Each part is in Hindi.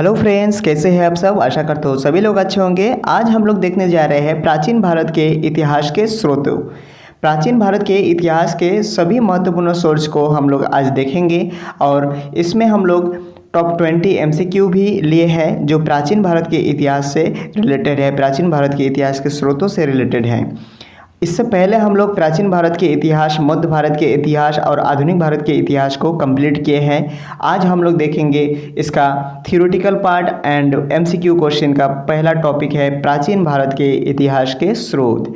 हेलो फ्रेंड्स, कैसे हैं आप सब। आशा करता हूँ सभी लोग अच्छे होंगे। आज हम लोग देखने जा रहे हैं प्राचीन भारत के इतिहास के स्रोतों। प्राचीन भारत के इतिहास के सभी महत्वपूर्ण सोर्स को हम लोग आज देखेंगे और इसमें हम लोग टॉप 20 MCQ भी लिए हैं जो प्राचीन भारत के इतिहास से रिलेटेड है, प्राचीन भारत के इतिहास के स्रोतों से रिलेटेड है। इससे पहले हम लोग प्राचीन भारत के इतिहास, मध्य भारत के इतिहास और आधुनिक भारत के इतिहास को कंप्लीट किए हैं। आज हम लोग देखेंगे इसका theoretical part and MCQ question का पहला टॉपिक है प्राचीन भारत के इतिहास के स्रोत।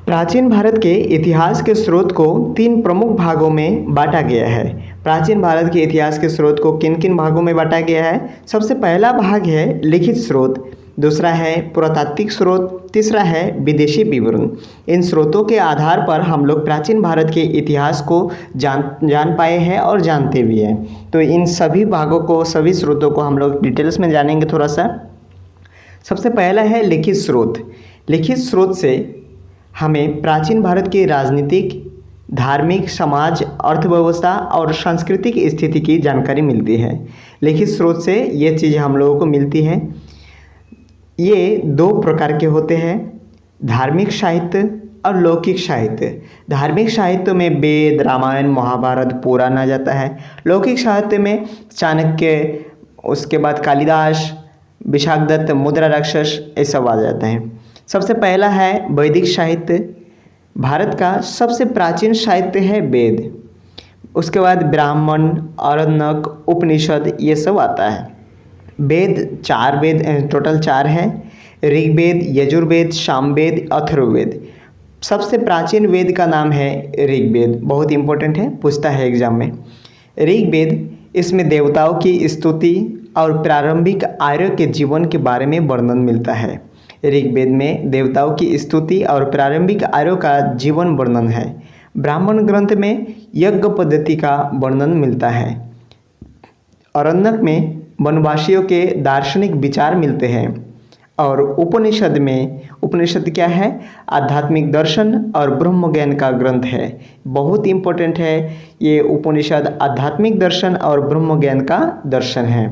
प्राचीन भारत के इतिहास के स्रोत को 3 प्रमुख भागों में बांटा गया है। प्राचीन भारत के इतिहास के स्रोत को किन किन भागों में बांटा गया है? सबसे पहला भाग है लिखित स्रोत, दूसरा है पुरातात्विक स्रोत, तीसरा है विदेशी विवरण। इन स्रोतों के आधार पर हम लोग प्राचीन भारत के इतिहास को जान पाए हैं और जानते भी हैं। तो इन सभी भागों को, सभी स्रोतों को हम लोग डिटेल्स में जानेंगे थोड़ा सा। सबसे पहला है लिखित स्रोत। लिखित स्रोत से हमें प्राचीन भारत की राजनीतिक, धार्मिक, समाज, अर्थव्यवस्था और सांस्कृतिक स्थिति की जानकारी मिलती है। लिखित स्रोत से ये चीज़ें हम लोगों को मिलती हैं। ये 2 प्रकार के होते हैं, धार्मिक साहित्य और लौकिक साहित्य। धार्मिक साहित्य में वेद, रामायण, महाभारत, पुराण आ जाता है। लौकिक साहित्य में चाणक्य, उसके बाद कालिदास, विशाखदत्त, मुद्रा राक्षस, ये सब आ जाते हैं। सबसे पहला है वैदिक साहित्य। भारत का सबसे प्राचीन साहित्य है वेद। उसके बाद ब्राह्मण, आरण्यक, उपनिषद, ये सब आता है। वेद 4 वेद टोटल 4 हैं, ऋग्वेद, यजुर्वेद, सामवेद, अथर्ववेद। सबसे प्राचीन वेद का नाम है ऋग्वेद। बहुत इंपॉर्टेंट है, पूछता है एग्जाम में। ऋग्वेद, इसमें देवताओं की स्तुति और प्रारंभिक आर्यों के जीवन के बारे में वर्णन मिलता है। ऋग्वेद में देवताओं की स्तुति और प्रारंभिक आर्यों का जीवन वर्णन है। ब्राह्मण ग्रंथ में यज्ञ पद्धति का वर्णन मिलता है। आरण्यक में वनवासियों के दार्शनिक विचार मिलते हैं। और उपनिषद में, उपनिषद क्या है? आध्यात्मिक दर्शन और ब्रह्म ज्ञान का ग्रंथ है। बहुत इंपॉर्टेंट है ये उपनिषद, आध्यात्मिक दर्शन और ब्रह्म ज्ञान का दर्शन है।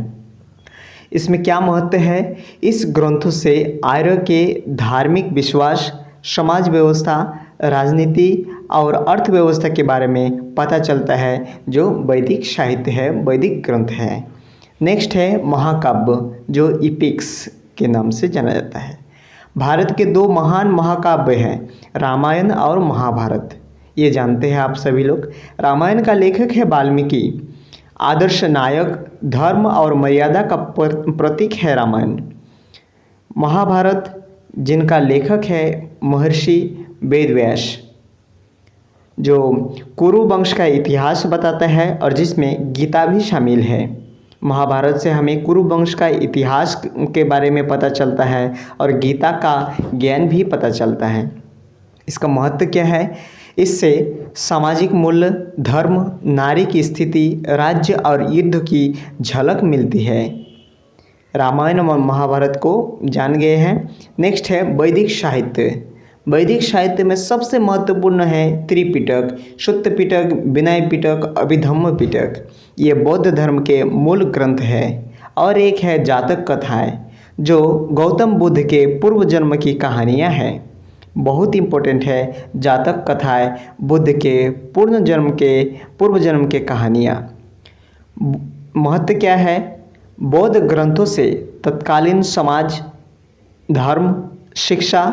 इसमें क्या महत्व है? इस ग्रंथों से आर्य के धार्मिक विश्वास, समाज व्यवस्था, राजनीति और अर्थव्यवस्था के बारे में पता चलता है, जो वैदिक साहित्य है, वैदिक ग्रंथ है। नेक्स्ट है महाकाव्य, जो इपिक्स के नाम से जाना जाता है। भारत के 2 महान महाकाव्य हैं, रामायण और महाभारत। ये जानते हैं आप सभी लोग। रामायण का लेखक है वाल्मीकि। आदर्श नायक, धर्म और मर्यादा का प्रतीक है रामायण। महाभारत, जिनका लेखक है महर्षि वेदव्यास, जो कुरु वंश का इतिहास बताता है और जिसमें गीता भी शामिल है। महाभारत से हमें कुरु वंश का इतिहास के बारे में पता चलता है और गीता का ज्ञान भी पता चलता है। इसका महत्व क्या है? इससे सामाजिक मूल्य, धर्म, नारी की स्थिति, राज्य और युद्ध की झलक मिलती है। रामायण और महाभारत को जान गए हैं। नेक्स्ट है वैदिक साहित्य। वैदिक साहित्य में सबसे महत्वपूर्ण है त्रिपिटक, शुद्ध पिटक, विनय पिटक, अभिधम्म पिटक। ये बौद्ध धर्म के मूल ग्रंथ है। और एक है जातक कथाएं, जो गौतम बुद्ध के पूर्व जन्म की कहानियां हैं। बहुत इंपॉर्टेंट है जातक कथाएं, बुद्ध के पूर्व जन्म के कहानियाँ। महत्व क्या है? बौद्ध ग्रंथों से तत्कालीन समाज, धर्म, शिक्षा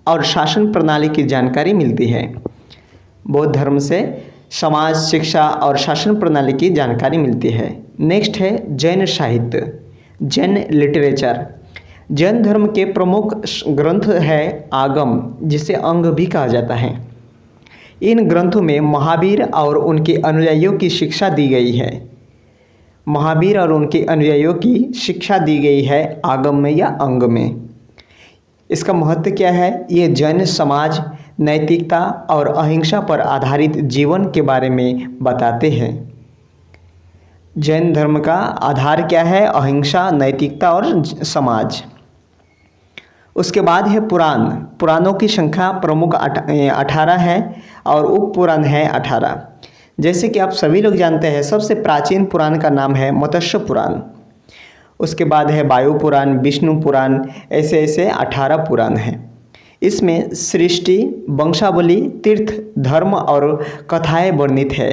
और शासन प्रणाली की जानकारी मिलती है। बौद्ध धर्म से समाज, शिक्षा और शासन प्रणाली की जानकारी मिलती है। नेक्स्ट है जैन साहित्य, जैन लिटरेचर। जैन धर्म के प्रमुख ग्रंथ है आगम, जिसे अंग भी कहा जाता है। इन ग्रंथों में महावीर और उनके अनुयायियों की शिक्षा दी गई है। महावीर और उनके अनुयायियों की शिक्षा दी गई है आगम में या अंग में। इसका महत्व क्या है? ये जैन समाज, नैतिकता और अहिंसा पर आधारित जीवन के बारे में बताते हैं। जैन धर्म का आधार क्या है? अहिंसा, नैतिकता और समाज। उसके बाद है पुराण। पुराणों की संख्या प्रमुख 18 है और उप पुराण है 18। जैसे कि आप सभी लोग जानते हैं, सबसे प्राचीन पुराण का नाम है मत्स्य पुराण। उसके बाद है वायु पुराण, विष्णु पुराण, ऐसे ऐसे 18 पुराण हैं। इसमें सृष्टि, वंशावली, तीर्थ, धर्म और कथाएं वर्णित है।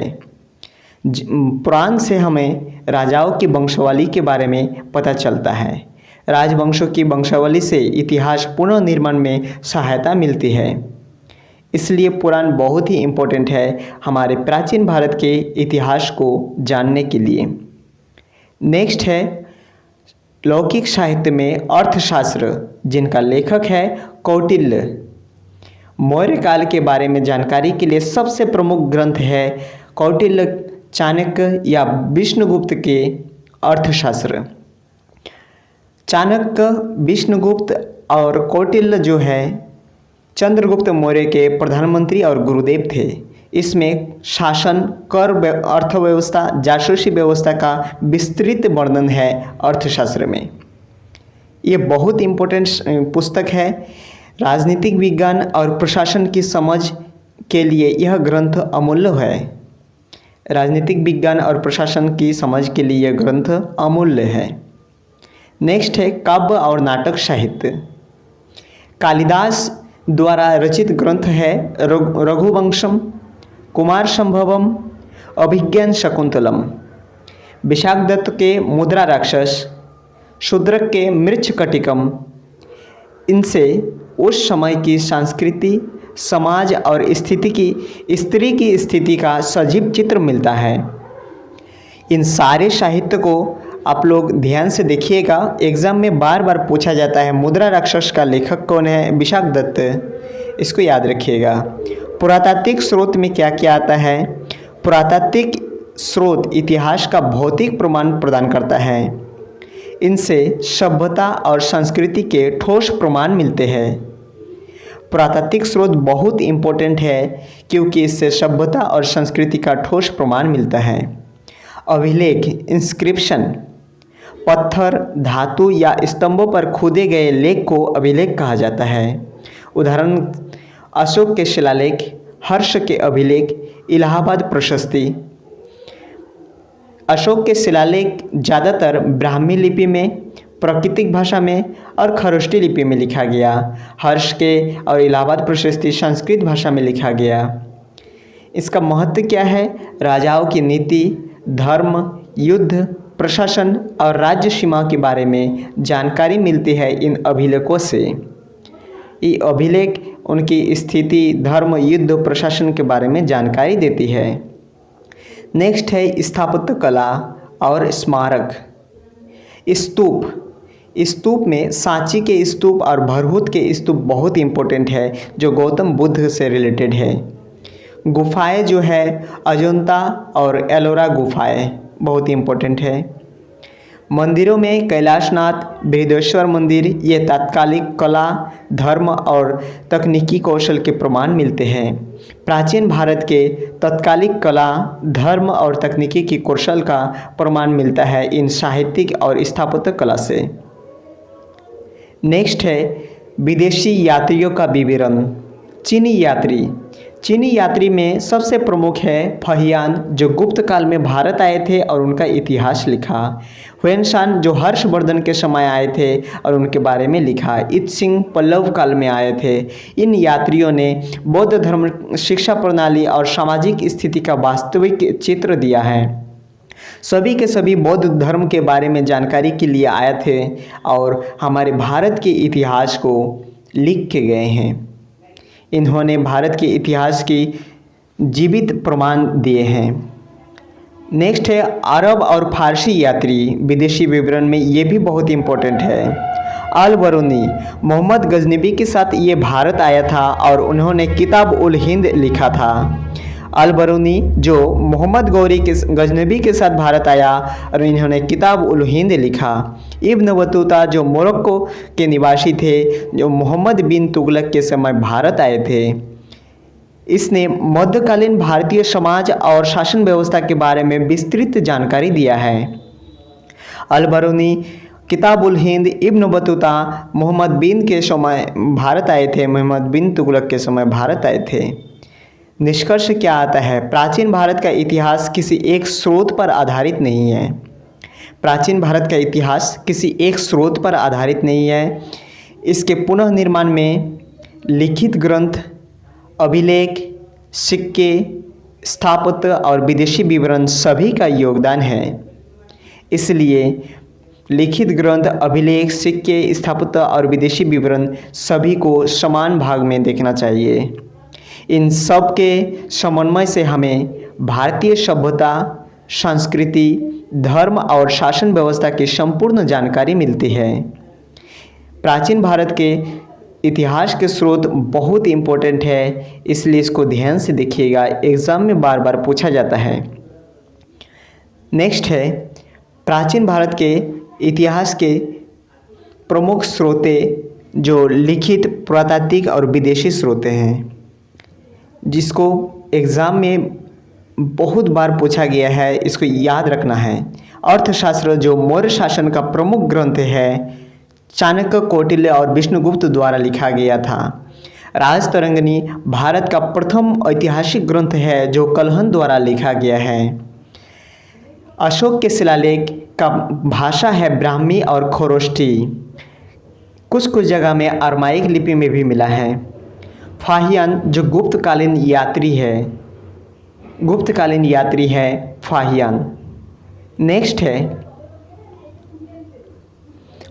पुराण से हमें राजाओं की वंशावली के बारे में पता चलता है। राजवंशों की वंशावली से इतिहास पुनर्निर्माण में सहायता मिलती है। इसलिए पुराण बहुत ही इम्पोर्टेंट है हमारे प्राचीन भारत के इतिहास को जानने के लिए। नेक्स्ट है लौकिक साहित्य में अर्थशास्त्र, जिनका लेखक है कौटिल्य। मौर्य काल के बारे में जानकारी के लिए सबसे प्रमुख ग्रंथ है कौटिल्य चाणक्य या विष्णुगुप्त के अर्थशास्त्र। चाणक्य, विष्णुगुप्त और कौटिल्य जो है चंद्रगुप्त मौर्य के प्रधानमंत्री और गुरुदेव थे। इसमें शासन, कर, अर्थव्यवस्था, जासूसी व्यवस्था का विस्तृत वर्णन है अर्थशास्त्र में। ये बहुत इम्पोर्टेंट पुस्तक है। राजनीतिक विज्ञान और प्रशासन की समझ के लिए यह ग्रंथ अमूल्य है। राजनीतिक विज्ञान और प्रशासन की समझ के लिए यह ग्रंथ अमूल्य है। नेक्स्ट है काव्य और नाटक साहित्य। कालिदास द्वारा रचित ग्रंथ है रघुवंशम, कुमार संभवम, अभिज्ञान शकुंतलम। विशाखदत्त के मुद्रा राक्षस, शूद्रक के मृच्छकटिकम। इनसे उस समय की संस्कृति, समाज और स्त्री की स्थिति का सजीव चित्र मिलता है। इन सारे साहित्य को आप लोग ध्यान से देखिएगा। एग्ज़ाम में बार बार पूछा जाता है मुद्रा राक्षस का लेखक कौन है? विशाखदत्त। इसको याद रखिएगा। पुरातात्विक स्रोत में क्या क्या आता है? पुरातात्विक स्रोत इतिहास का भौतिक प्रमाण प्रदान करता है। इनसे सभ्यता और संस्कृति के ठोस प्रमाण मिलते हैं। पुरातात्विक स्रोत बहुत इम्पोर्टेंट है क्योंकि इससे सभ्यता और संस्कृति का ठोस प्रमाण मिलता है। अभिलेख, इंस्क्रिप्शन, पत्थर, धातु या स्तंभों पर खोदे गए लेख को अभिलेख कहा जाता है। उदाहरण अशोक के शिलालेख, हर्ष के अभिलेख, इलाहाबाद प्रशस्ति। अशोक के शिलालेख ज़्यादातर ब्राह्मी लिपि में, प्राकृतिक भाषा में और खरोष्टी लिपि में लिखा गया। हर्ष के और इलाहाबाद प्रशस्ति संस्कृत भाषा में लिखा गया। इसका महत्व क्या है? राजाओं की नीति, धर्म, युद्ध, प्रशासन और राज्य सीमा के बारे में जानकारी मिलती है इन अभिलेखों से। ये अभिलेख उनकी स्थिति, धर्म, युद्ध, प्रशासन के बारे में जानकारी देती है। नेक्स्ट है स्थापत्य कला और स्मारक। स्तूप। स्तूप में सांची के स्तूप और भरहुत के स्तूप बहुत इम्पोर्टेंट है, जो गौतम बुद्ध से रिलेटेड है। गुफाएं जो है अजंता और एलोरा गुफाएं बहुत इम्पोर्टेंट है। मंदिरों में कैलाशनाथ, बृहदेश्वर मंदिर, ये तात्कालिक कला, धर्म और तकनीकी कौशल के प्रमाण मिलते हैं। प्राचीन भारत के तात्कालिक कला, धर्म और तकनीकी की कौशल का प्रमाण मिलता है इन साहित्यिक और स्थापत्य कला से। नेक्स्ट है विदेशी यात्रियों का विवरण। चीनी यात्री। चीनी यात्री में सबसे प्रमुख है फहियान, जो गुप्त काल में भारत आए थे और उनका इतिहास लिखा। हुएनसांग, जो हर्षवर्धन के समय आए थे और उनके बारे में लिखा। इत्सिंग पल्लव काल में आए थे। इन यात्रियों ने बौद्ध धर्म, शिक्षा प्रणाली और सामाजिक स्थिति का वास्तविक चित्र दिया है। सभी के सभी बौद्ध धर्म के बारे में जानकारी के लिए आए थे और हमारे भारत के इतिहास को लिख के गए हैं। इन्होंने भारत के इतिहास की जीवित प्रमाण दिए हैं। नेक्स्ट है अरब और फारसी यात्री। विदेशी विवरण में ये भी बहुत इम्पोर्टेंट है। अल बरूनी, मोहम्मद गजनबी के साथ ये भारत आया था और उन्होंने किताब उल हिंद लिखा था। अल बरूनी जो मोहम्मद गजनबी के साथ भारत आया और इन्होंने किताब उल हिंद लिखा। इब्न बतूता जो मोरक्को के निवासी थे, जो मोहम्मद बिन तुगलक के समय भारत आए थे। इसने मध्यकालीन भारतीय समाज और शासन व्यवस्था के बारे में विस्तृत जानकारी दिया है। अल बरूनी, किताब उल हिंद, इब्न बतूता मोहम्मद बिन के समय भारत आए थे, मोहम्मद बिन तुगलक के समय भारत आए थे। निष्कर्ष क्या आता है? प्राचीन भारत का इतिहास किसी एक स्रोत पर आधारित नहीं है। प्राचीन भारत का इतिहास किसी एक स्रोत पर आधारित नहीं है। इसके पुनः निर्माण में लिखित ग्रंथ, अभिलेख, सिक्के, स्थापत्य और विदेशी विवरण सभी का योगदान है। इसलिए लिखित ग्रंथ, अभिलेख, सिक्के, स्थापत्य और विदेशी विवरण सभी को समान भाग में देखना चाहिए। इन सब के समन्वय से हमें भारतीय सभ्यता, संस्कृति, धर्म और शासन व्यवस्था की संपूर्ण जानकारी मिलती है। प्राचीन भारत के इतिहास के स्रोत बहुत इम्पोर्टेंट है, इसलिए इसको ध्यान से देखिएगा, एग्ज़ाम में बार बार पूछा जाता है। नेक्स्ट है प्राचीन भारत के इतिहास के प्रमुख स्रोते जो लिखित, पुरातात्विक और विदेशी स्रोते हैं, जिसको एग्ज़ाम में बहुत बार पूछा गया है, इसको याद रखना है। अर्थशास्त्र जो मौर्य शासन का प्रमुख ग्रंथ है, चाणक्य, कौटिल्य और विष्णुगुप्त द्वारा लिखा गया था। राजतरंगिणी भारत का प्रथम ऐतिहासिक ग्रंथ है जो कल्हण द्वारा लिखा गया है। अशोक के शिलालेख का भाषा है ब्राह्मी और खरोष्ठी। कुछ जगह में अरमाइक लिपि में भी मिला है। फाहियान जो गुप्तकालीन यात्री है फाहियान। नेक्स्ट है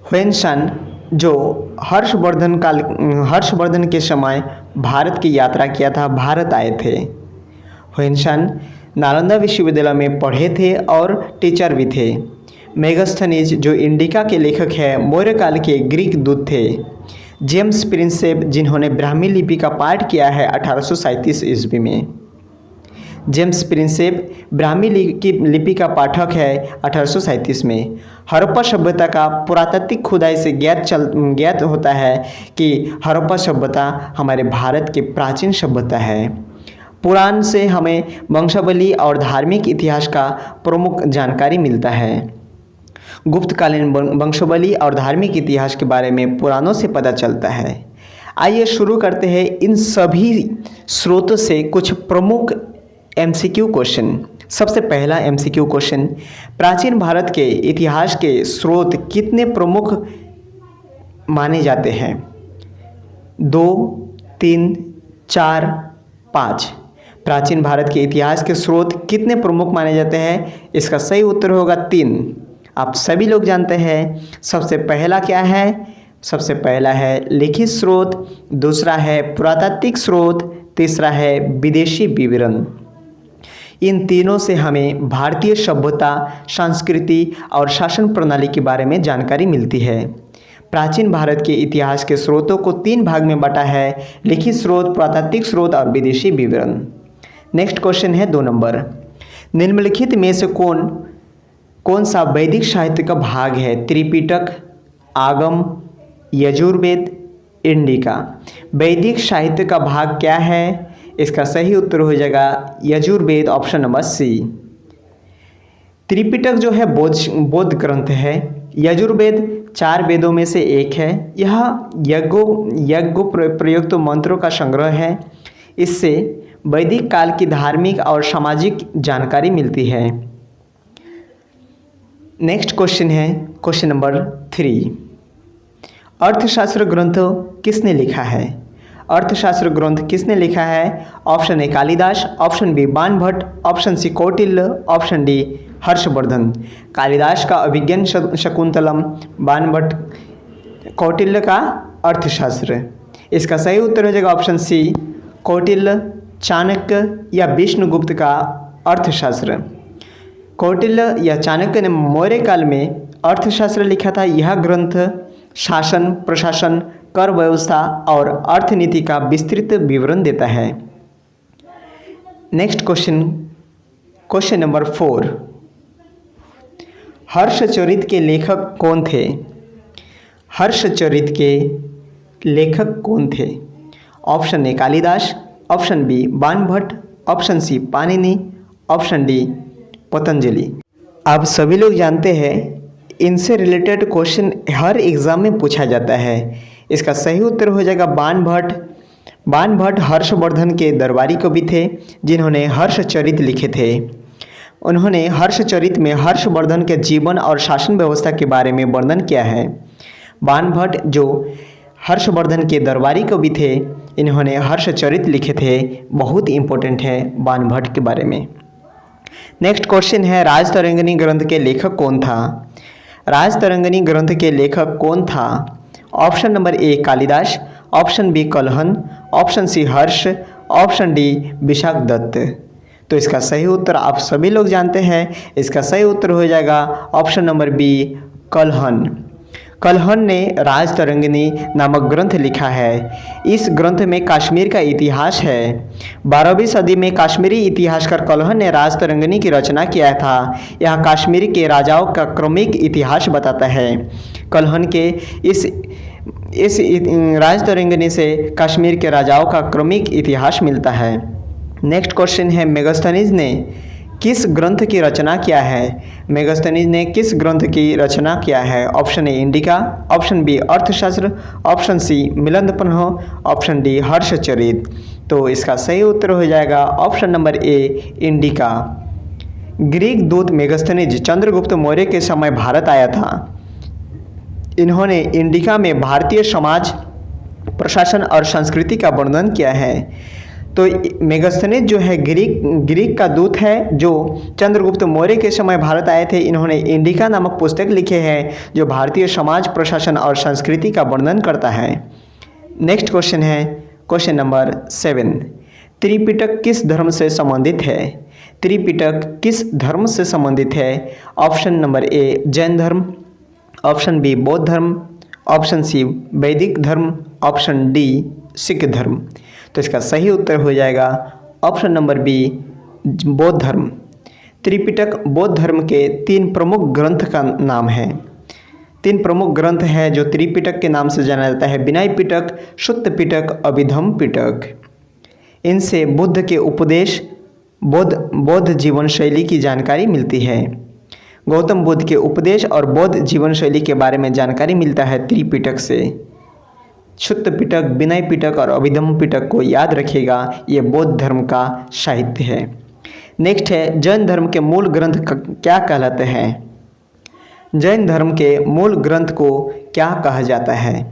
ह्वेनसान जो हर्षवर्धन के समय भारत की यात्रा किया था, भारत आए थे। ह्वेनसान नालंदा विश्वविद्यालय में पढ़े थे और टीचर भी थे। मेगास्थनीज जो इंडिका के लेखक हैं, मौर्य काल के ग्रीक दूत थे। जेम्स प्रिंसेप जिन्होंने ब्राह्मी लिपि का पाठ किया है 1837 ईस्वी में। जेम्स प्रिंसेप ब्राह्मी लिपि का पाठक है 1837 में। हड़प्पा सभ्यता का पुरातात्विक खुदाई से ज्ञात होता है कि हड़प्पा सभ्यता हमारे भारत की प्राचीन सभ्यता है। पुराण से हमें वंशावली और धार्मिक इतिहास का प्रमुख जानकारी मिलता है। गुप्तकालीन वंशावली और धार्मिक इतिहास के बारे में पुराणों से पता चलता है। आइए शुरू करते हैं इन सभी स्रोतों से कुछ प्रमुख एमसीक्यू क्वेश्चन। सबसे पहला एमसीक्यू क्वेश्चन, प्राचीन भारत के इतिहास के स्रोत कितने प्रमुख माने जाते हैं? 2, 3, 4, 5। प्राचीन भारत के इतिहास के स्रोत कितने प्रमुख माने जाते हैं? इसका सही उत्तर होगा 3। आप सभी लोग जानते हैं। सबसे पहला क्या है? सबसे पहला है लिखित स्रोत, दूसरा है पुरातात्विक स्रोत, तीसरा है विदेशी विवरण। इन तीनों से हमें भारतीय सभ्यता, संस्कृति और शासन प्रणाली के बारे में जानकारी मिलती है। प्राचीन भारत के इतिहास के स्रोतों को 3 भाग में बांटा है: लिखित स्रोत, पुरातात्विक स्रोत और विदेशी विवरण। नेक्स्ट क्वेश्चन है 2 नंबर। निम्नलिखित में से कौन सा वैदिक साहित्य का भाग है? त्रिपिटक, आगम, यजुर्वेद, इंडिका। वैदिक साहित्य का भाग क्या है? इसका सही उत्तर हो जाएगा Yajurveda, option number C. Tripitaka जो है बौद्ध ग्रंथ है। यजुर्वेद 4 वेदों में से एक है। यह यज्ञों प्रयुक्त मंत्रों का संग्रह है। इससे वैदिक काल की धार्मिक और सामाजिक जानकारी मिलती है। नेक्स्ट क्वेश्चन है क्वेश्चन नंबर 3। अर्थशास्त्र ग्रंथ किसने लिखा है? अर्थशास्त्र ग्रंथ किसने लिखा है? Option A Kalidasa, option B Banabhatta, option C Kautilya, option D Harshavardhana. Kalidasa का अभिज्ञान शकुंतलम, बाणभट्ट कौटिल्य का अर्थशास्त्र। इसका सही उत्तर हो जाएगा ऑप्शन सी कौटिल्य, चाणक्य या विष्णुगुप्त का अर्थशास्त्र। कौटिल्य या चाणक्य ने मौर्य काल में अर्थशास्त्र लिखा था। यह ग्रंथ शासन, प्रशासन, कर व्यवस्था और अर्थनीति का विस्तृत विवरण देता है। Next question number 4। हर्षचरित के लेखक कौन थे? हर्षचरित के लेखक कौन थे? Option A Kalidasa, option B Banabhatta, option C Panini, option D Patanjali. आप सभी लोग जानते हैं इनसे रिलेटेड क्वेश्चन हर एग्ज़ाम में पूछा जाता है। इसका सही उत्तर हो जाएगा बाणभट्ट। बाणभट्ट हर्षवर्धन के दरबारी कवि थे जिन्होंने हर्षचरित लिखे थे। उन्होंने हर्षचरित में हर्षवर्धन के जीवन और शासन व्यवस्था के बारे में वर्णन किया है। बाणभट्ट जो हर्षवर्धन के दरबारी कवि थे, इन्होंने हर्षचरित लिखे थे। बहुत इंपॉर्टेंट है बाणभट्ट के बारे में। नेक्स्ट क्वेश्चन है, राजतरंगिणी ग्रंथ के लेखक कौन था? राजतरंगिणी ग्रंथ के लेखक कौन था? Option number A Kalidasa, option B Kalhana, option C Harsha, option D Vishakha Datta. तो इसका सही उत्तर आप सभी लोग जानते हैं। इसका सही उत्तर हो जाएगा option number B Kalhana. Kalhana ने राजतरंगिणी नामक ग्रंथ लिखा है। इस ग्रंथ में कश्मीर का इतिहास है। 12वीं सदी में कश्मीरी इतिहासकार कलहन ने राजतरंगिणी की रचना किया था। यह कश्मीर के राजाओं का क्रमिक इतिहास बताता है। कलहन के इस राजतरंगिणी से कश्मीर के राजाओं का क्रमिक इतिहास मिलता है। नेक्स्ट क्वेश्चन है, मेगस्थनीज ने किस ग्रंथ की रचना किया है? मेगस्थनीज ने किस ग्रंथ की रचना किया है? Option A Indica, option B Arthashastra, option C Milindapanha, option D Harshacharita. तो इसका सही उत्तर हो जाएगा option number A Indica. Greek दूत मेगस्थनीज चंद्रगुप्त मौर्य के समय भारत आया था। इन्होंने इंडिका में भारतीय समाज, प्रशासन और संस्कृति का वर्णन किया है। तो मेगस्थनीज जो है ग्रीक का दूत है जो चंद्रगुप्त मौर्य के समय भारत आए थे। इन्होंने इंडिका नामक पुस्तक लिखे हैं जो भारतीय समाज, प्रशासन और संस्कृति का वर्णन करता है। नेक्स्ट क्वेश्चन है क्वेश्चन नंबर 7, त्रिपिटक किस धर्म से संबंधित है? त्रिपिटक किस धर्म से संबंधित है? ऑप्शन नंबर ए जैन धर्म, ऑप्शन बी बौद्ध धर्म, ऑप्शन सी वैदिक धर्म, ऑप्शन डी सिख धर्म। तो इसका सही उत्तर हो जाएगा ऑप्शन नंबर बी बौद्ध धर्म। त्रिपिटक बौद्ध धर्म के 3 प्रमुख ग्रंथ का नाम है। 3 प्रमुख ग्रंथ हैं जो त्रिपिटक के नाम से जाना जाता है, विनय पिटक, सुत्त पिटक, अभिधम्म पिटक। इनसे बुद्ध के उपदेश, बौद्ध जीवन शैली की जानकारी मिलती है। गौतम बुद्ध के उपदेश और बौद्ध जीवन शैली के बारे में जानकारी मिलता है त्रिपिटक से। सुत्त पिटक, विनय पिटक और अभिधम्म पिटक को याद रखिएगा, ये बौद्ध धर्म का साहित्य है। नेक्स्ट है, जैन धर्म के मूल ग्रंथ क्या कहलाते हैं? जैन धर्म के मूल ग्रंथ को क्या कहा जाता है?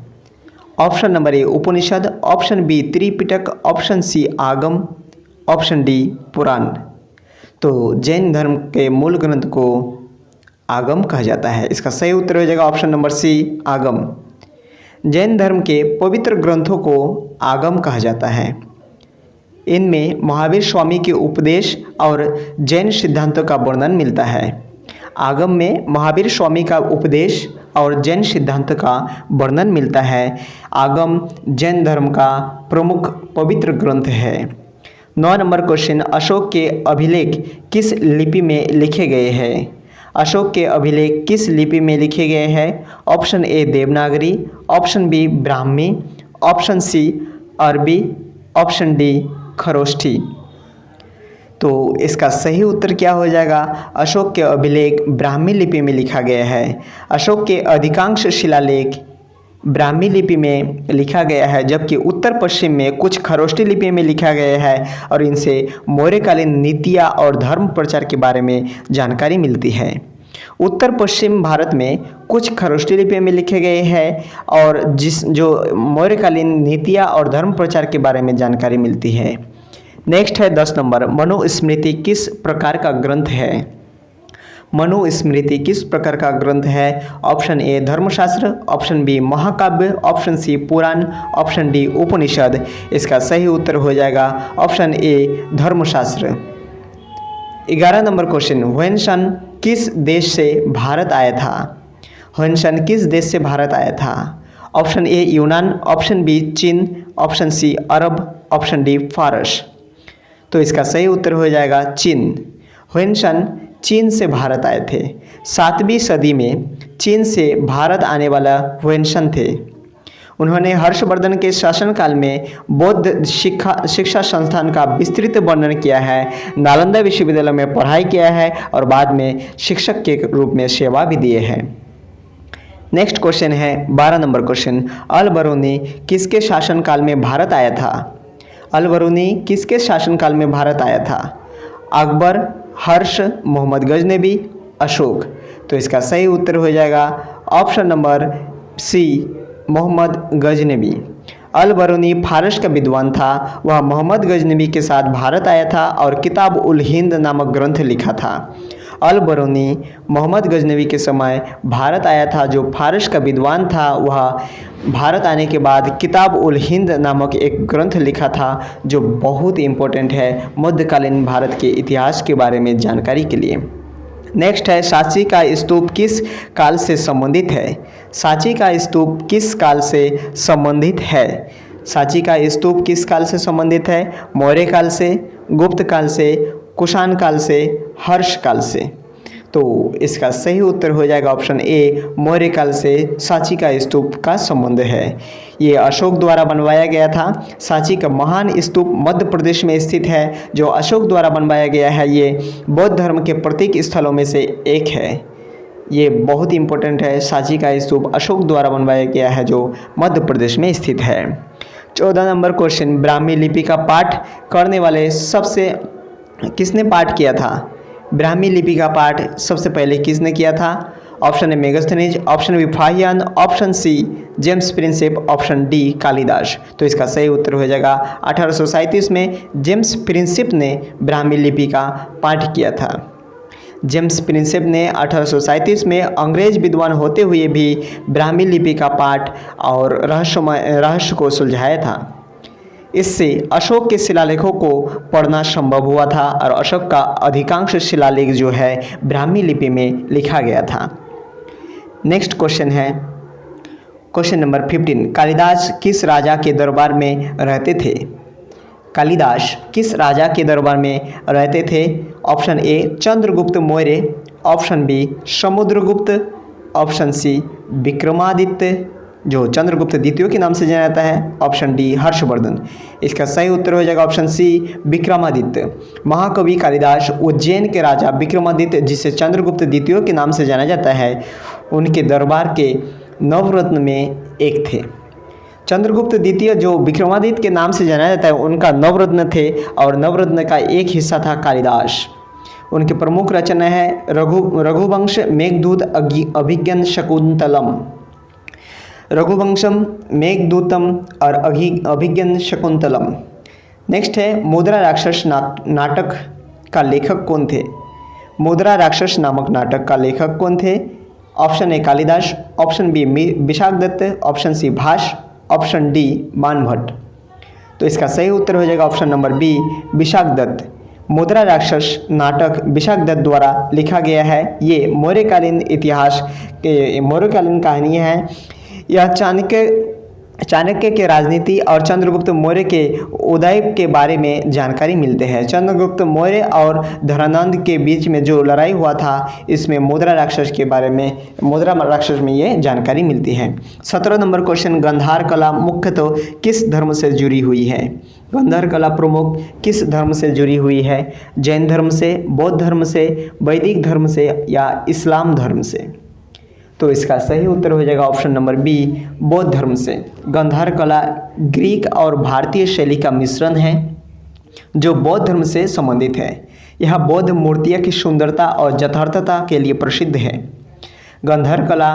Option number A Upanishad, option B Tripitaka, option C Agama, option D पुराण। तो जैन धर्म के मूल ग्रंथ को आगम कहा जाता है। इसका सही उत्तर हो जाएगा ऑप्शन नंबर सी आगम। जैन धर्म के पवित्र ग्रंथों को आगम कहा जाता है। इनमें महावीर स्वामी के उपदेश और जैन सिद्धांतों का वर्णन मिलता है। आगम में महावीर स्वामी का उपदेश और जैन सिद्धांत का वर्णन मिलता है। आगम जैन धर्म का प्रमुख पवित्र ग्रंथ है। 9 नंबर क्वेश्चन, अशोक के अभिलेख किस लिपि में लिखे गए हैं? अशोक के अभिलेख किस लिपि में लिखे गए हैं? Option A Devanagari, option B Brahmi, option C अरबी, ऑप्शन डी खरोष्ठी। तो इसका सही उत्तर क्या हो जाएगा? अशोक के अभिलेख ब्राह्मी लिपि में लिखा गया है। अशोक के अधिकांश शिलालेख ब्राह्मी लिपि में लिखा गया है, जबकि उत्तर पश्चिम में कुछ खरोष्ठी लिपि में लिखा गया है और इनसे मौर्यकालीन नीतियाँ और धर्म प्रचार के बारे में जानकारी मिलती है। उत्तर पश्चिम भारत में कुछ खरोष्ठी लिपि में लिखे गए हैं और जो मौर्यकालीन नीतियाँ और धर्म प्रचार के बारे में जानकारी मिलती है। नेक्स्ट है 10 नंबर, मनुस्मृति किस प्रकार का ग्रंथ है? मनुस्मृति किस प्रकार का ग्रंथ है? ऑप्शन ए धर्मशास्त्र, ऑप्शन बी महाकाव्य, ऑप्शन सी पुराण, ऑप्शन डी उपनिषद। इसका सही उत्तर हो जाएगा ऑप्शन ए धर्मशास्त्र। 11 नंबर क्वेश्चन, ह्वेनसन किस देश से भारत आया था? ह्वेनसन किस देश से भारत आया था? ऑप्शन ए यूनान, ऑप्शन बी चीन, ऑप्शन सी अरब, ऑप्शन डी फारस। तो इसका सही उत्तर हो जाएगा चीन। ह्वेनसन चीन से भारत आए थे। 7वीं सदी में चीन से भारत आने वाला ह्वेनसन थे। उन्होंने हर्षवर्धन के शासनकाल में बौद्ध शिक्षा संस्थान का विस्तृत वर्णन किया है, नालंदा विश्वविद्यालय में पढ़ाई किया है और बाद में शिक्षक के रूप में सेवा भी दिए हैं। नेक्स्ट क्वेश्चन है 12 नंबर क्वेश्चन, अल बरूनी किसके शासनकाल में भारत आया था? अल बरूनी किसके शासनकाल में भारत आया था? अकबर, हर्ष, मोहम्मद गजनबी, अशोक। तो इसका सही उत्तर हो जाएगा option number C, Mohammad Ghaznavi. Al Biruni Faras का विद्वान था। वह मोहम्मद गजनबी के साथ भारत आया था और किताब उल हिंद नामक ग्रंथ लिखा था। अल बरूनी मोहम्मद गजनबी के समय भारत आया था। जो फारस का विद्वान था वह भारत आने के बाद किताब उल हिंद नामक एक ग्रंथ लिखा था, जो बहुत इम्पोर्टेंट है मध्यकालीन भारत के इतिहास के बारे में जानकारी के लिए। नेक्स्ट है, सांची का स्तूप किस काल से संबंधित है? सांची का स्तूप किस काल से संबंधित है? सांची का स्तूप किस काल से संबंधित है? मौर्य काल से, गुप्त काल से, कुषाण काल से, हर्ष काल से। तो इसका सही उत्तर हो जाएगा ऑप्शन ए, मौर्य काल से सांची का स्तूप का संबंध है। ये अशोक द्वारा बनवाया गया था। सांची का महान स्तूप मध्य प्रदेश में स्थित है, जो अशोक द्वारा बनवाया गया है। ये बौद्ध धर्म के प्रतीक स्थलों में से एक है। ये बहुत इंपॉर्टेंट है। सांची का स्तूप अशोक द्वारा बनवाया गया है, जो मध्य प्रदेश में स्थित है। 14 नंबर क्वेश्चन, ब्राह्मी लिपि का पाठ करने वाले सबसे किसने पाठ किया था? ब्राह्मी लिपि का पाठ सबसे पहले किसने किया था? Option A Megasthenes, option B Fahien, option C James Prinsep, option D Kalidasa. तो इसका सही उत्तर हो जाएगा 1837 में जेम्स प्रिंसेप ने ब्राह्मी लिपि का पाठ किया था। जेम्स प्रिंसेप ने 1837 में अंग्रेज विद्वान होते हुए भी ब्राह्मी लिपि का पाठ और रहस्य को सुलझाया था। इससे अशोक के शिलालेखों को पढ़ना संभव हुआ था और अशोक का अधिकांश शिलालेख जो है ब्राह्मी लिपि में लिखा गया था। नेक्स्ट क्वेश्चन है क्वेश्चन नंबर 15, कालिदास किस राजा के दरबार में रहते थे? कालिदास किस राजा के दरबार में रहते थे? Option A Chandragupta Maurya, option B Samudragupta, option C Vikramaditya जो चंद्रगुप्त द्वितीय के नाम से जाना जाता है, ऑप्शन डी हर्षवर्धन। इसका सही उत्तर हो जाएगा ऑप्शन सी विक्रमादित्य। महाकवि कालिदास उज्जैन के राजा विक्रमादित्य, जिसे चंद्रगुप्त द्वितीय के नाम से जाना जाता है, उनके दरबार के नवरत्न में एक थे। चंद्रगुप्त द्वितीय जो विक्रमादित्य के नाम से जाना जाता है, उनका नवरत्न थे और नवरत्न का एक हिस्सा था कालिदास। उनके प्रमुख रचना है रघुवंश, मेघदूत, अभिज्ञान शकुंतलम। रघुवंशम, मेघदूतम और अभिज्ञान शकुंतलम। नेक्स्ट है, मुद्रा राक्षस नाटक का लेखक कौन थे? मुद्रा राक्षस नामक नाटक का लेखक कौन थे? Option A Kalidasa, option B Vishakhadatta, option C Bhasa, option D Banabhatta. तो इसका सही उत्तर हो जाएगा ऑप्शन नंबर बी विशाखदत्त। मुद्रा राक्षस नाटक विशाखदत्त द्वारा लिखा गया है। ये मौर्यकालीन इतिहास के मौर्यकालीन कहानी है। यह चाणक्य के राजनीति और चंद्रगुप्त मौर्य के उदय के बारे में जानकारी मिलते हैं। चंद्रगुप्त मौर्य और धरानंद के बीच में जो लड़ाई हुआ था, इसमें मुद्रा राक्षस के बारे में ये जानकारी मिलती है। 17 नंबर क्वेश्चन, गांधार कला मुख्यतः किस धर्म से जुड़ी हुई है? गांधार कला प्रमुख किस धर्म से जुड़ी हुई है? जैन धर्म से, बौद्ध धर्म से, वैदिक धर्म से या इस्लाम धर्म से? तो इसका सही उत्तर हो जाएगा ऑप्शन नंबर बी बौद्ध धर्म से। गांधार कला ग्रीक और भारतीय शैली का मिश्रण है, जो बौद्ध धर्म से संबंधित है। यह बौद्ध मूर्तियों की सुंदरता और यथार्थता के लिए प्रसिद्ध है। गांधार कला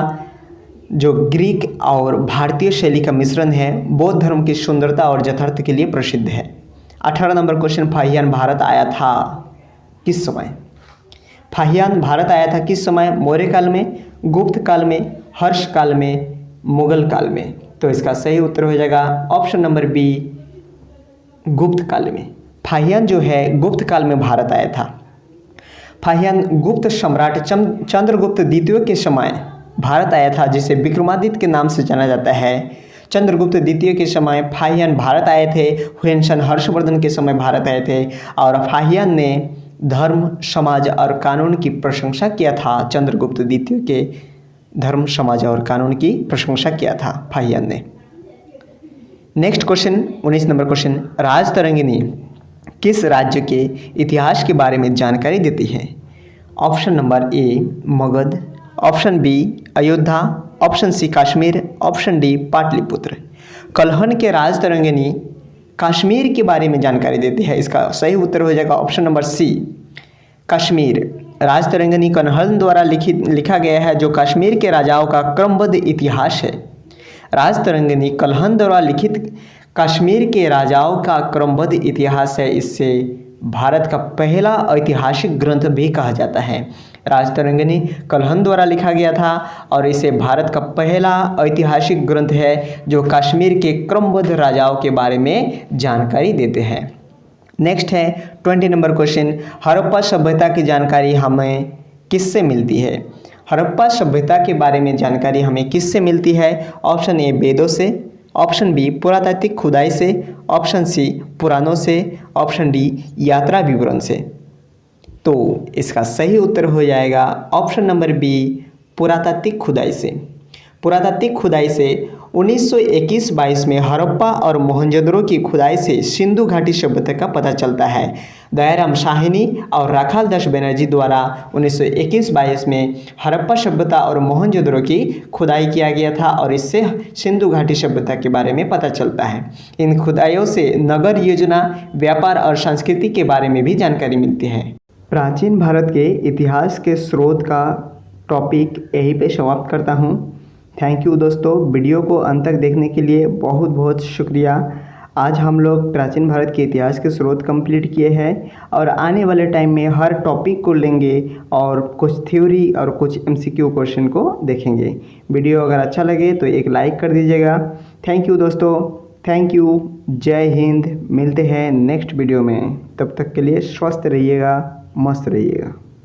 जो ग्रीक और भारतीय शैली का मिश्रण है, बौद्ध धर्म की सुंदरता और यथार्थ के लिए प्रसिद्ध है। 18 नंबर क्वेश्चन, फाहियान भारत आया था किस समय? फाहियान भारत आया था किस समय? मौर्य काल में, गुप्त काल में, हर्ष काल में, मुगल काल में? तो इसका सही उत्तर हो जाएगा ऑप्शन नंबर बी गुप्त काल में। फाहियान जो है गुप्त काल में भारत आया था। फाहियान गुप्त सम्राट चंद्रगुप्त द्वितीय के समय भारत आया था, जिसे विक्रमादित्य के नाम से जाना जाता है। चंद्रगुप्त द्वितीय के समय फाहियान भारत आए थे। हुएनसन हर्षवर्धन के समय भारत आए थे और फाहियान ने धर्म, समाज और कानून की प्रशंसा किया था। चंद्रगुप्त द्वितीय के धर्म, समाज और कानून की प्रशंसा किया था फाहियान ने। Next question 19 number question, Rajatarangini किस राज्य के इतिहास के बारे में जानकारी देती है? Option number A Magadha, option B Ayodhya, option C Kashmir, option D Pataliputra. Kalhana के राजतरंगिणी कश्मीर के बारे में जानकारी देती है। इसका सही उत्तर हो जाएगा option number C Kashmir Rajatarangini Kalhan द्वारा लिखा गया है, जो कश्मीर के राजाओं का क्रमबद्ध इतिहास है। राजतरंगिनी कन्हन द्वारा लिखित कश्मीर के राजाओं का क्रमबद्ध इतिहास है। इससे भारत का पहला ऐतिहासिक ग्रंथ भी कहा जाता है। राजतरंगिनी कन्हन द्वारा लिखा गया था और इसे भारत का पहला ऐतिहासिक ग्रंथ है जो कश्मीर के क्रमबद्ध राजाओं के बारे में जानकारी देते हैं। नेक्स्ट है 20 नंबर क्वेश्चन, हड़प्पा सभ्यता की जानकारी हमें किससे मिलती है? हड़प्पा सभ्यता के बारे में जानकारी हमें किससे मिलती है? ऑप्शन ए वेदों से, ऑप्शन बी पुरातात्विक खुदाई से, ऑप्शन सी पुराणों से, ऑप्शन डी यात्रा विवरण से। तो इसका सही उत्तर हो जाएगा ऑप्शन नंबर बी पुरातात्विक खुदाई से। पुरातात्विक खुदाई से 1921-22 में हड़प्पा और मोहनजोदड़ो की खुदाई से सिंधु घाटी सभ्यता का पता चलता है। दयाराम साहनी और राखाल दास बनर्जी द्वारा 1921-22 में हड़प्पा सभ्यता और मोहनजोदड़ो की खुदाई किया गया था और इससे सिंधु घाटी सभ्यता के बारे में पता चलता है। इन खुदाइयों से नगर योजना, व्यापार और संस्कृति के बारे में भी जानकारी मिलती है। प्राचीन भारत के इतिहास के स्रोत का टॉपिक यहीं पे समाप्त करता हूँ। थैंक यू दोस्तों, वीडियो को अंत तक देखने के लिए बहुत बहुत शुक्रिया। आज हम लोग प्राचीन भारत के इतिहास के स्रोत कंप्लीट किए हैं और आने वाले टाइम में हर टॉपिक को लेंगे और कुछ थ्योरी और कुछ MCQ क्वेश्चन को देखेंगे। वीडियो अगर अच्छा लगे तो एक लाइक कर दीजिएगा। थैंक यू दोस्तों, थैंक यू। जय हिंद। मिलते हैं नेक्स्ट वीडियो में, तब तक के लिए स्वस्थ रहिएगा, मस्त रहिएगा।